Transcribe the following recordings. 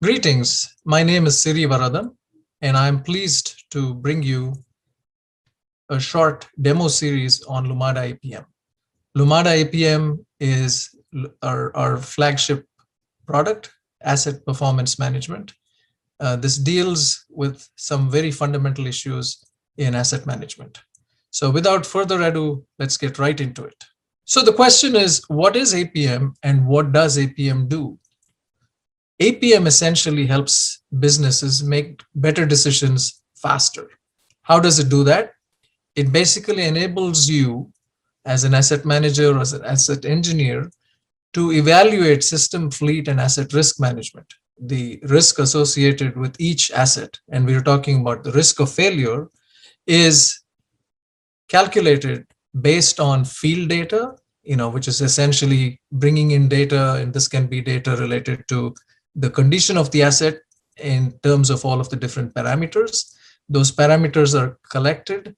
Greetings, my name is Siri Varadan, and I'm pleased to bring you a short demo series on Lumada APM. Lumada APM is our flagship product, asset performance management. This deals with some very fundamental issues in asset management. So without further ado, let's get right into it. So the question is, what is APM and what does APM do? APM essentially helps businesses make better decisions faster. How does it do that? It basically enables you as an asset manager or as an asset engineer to evaluate system, fleet, and asset risk management, the risk associated with each asset. And we're talking about the risk of failure is calculated based on field data, which is essentially bringing in data, and this can be data related to the condition of the asset in terms of all of the different parameters. Those parameters are collected,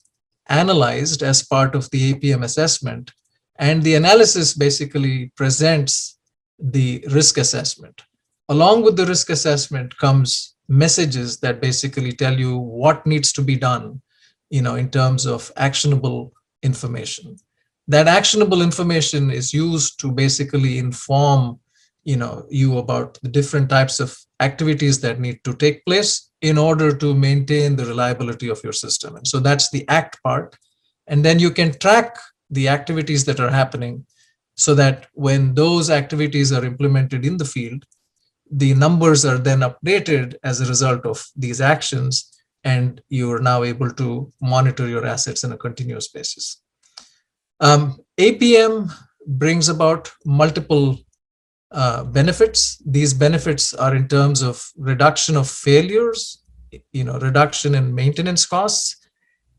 analyzed as part of the APM assessment, and the analysis basically presents the risk assessment. Along with the risk assessment comes messages that basically tell you what needs to be done, in terms of actionable information. That actionable information is used to basically inform you about the different types of activities that need to take place in order to maintain the reliability of your system. And so that's the act part. And then you can track the activities that are happening so that when those activities are implemented in the field, the numbers are then updated as a result of these actions, and you're now able to monitor your assets on a continuous basis. APM brings about multiple benefits. These benefits are in terms of reduction of failures, reduction in maintenance costs,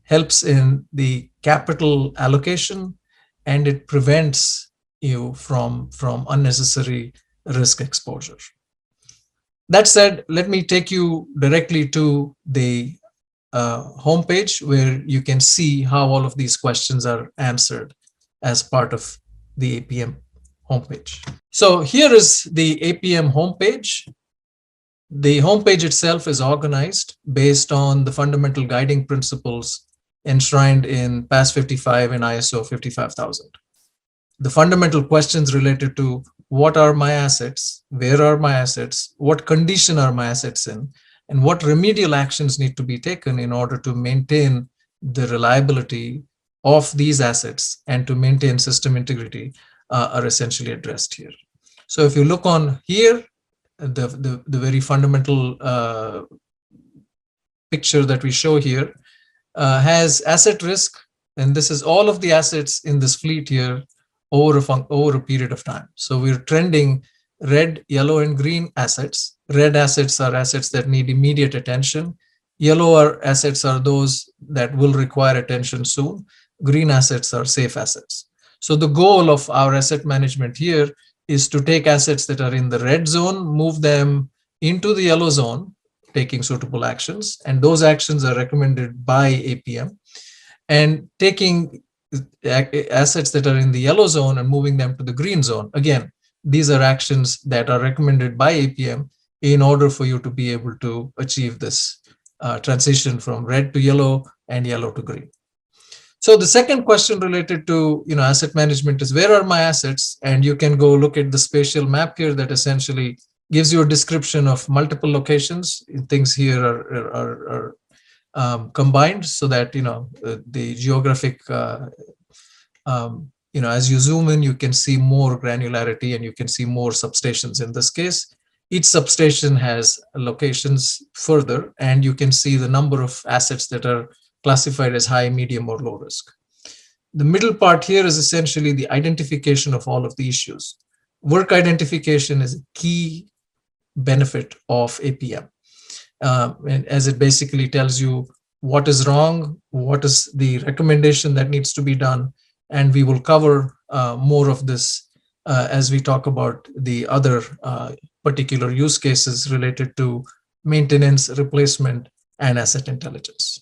helps in the capital allocation, and it prevents you from unnecessary risk exposure. That said, let me take you directly to the homepage where you can see how all of these questions are answered as part of the APM homepage. So here is the APM homepage. The homepage itself is organized based on the fundamental guiding principles enshrined in PAS 55 and ISO 55000. The fundamental questions related to what are my assets, where are my assets, what condition are my assets in, and what remedial actions need to be taken in order to maintain the reliability of these assets and to maintain system integrity are essentially addressed here. So if you look on here, the very fundamental picture that we show here has asset risk, and this is all of the assets in this fleet here over a period of time. So we're trending red, yellow, and green assets. Red assets are assets that need immediate attention. Yellow assets are those that will require attention soon. Green assets are safe assets. So the goal of our asset management here is to take assets that are in the red zone, move them into the yellow zone, taking suitable actions, and those actions are recommended by APM, and taking assets that are in the yellow zone and moving them to the green zone. Again, these are actions that are recommended by APM in order for you to be able to achieve this transition from red to yellow and yellow to green. So the second question related to asset management is, where are my assets? And you can go look at the spatial map here that essentially gives you a description of multiple locations. Things here are combined so that the geographic as you zoom in, you can see more granularity and you can see more substations. In this case, each substation has locations further, and you can see the number of assets that are classified as high, medium, or low risk. The middle part here is essentially the identification of all of the issues. Work identification is a key benefit of APM, and as it basically tells you what is wrong, what is the recommendation that needs to be done, and we will cover more of this as we talk about the other particular use cases related to maintenance, replacement, and asset intelligence.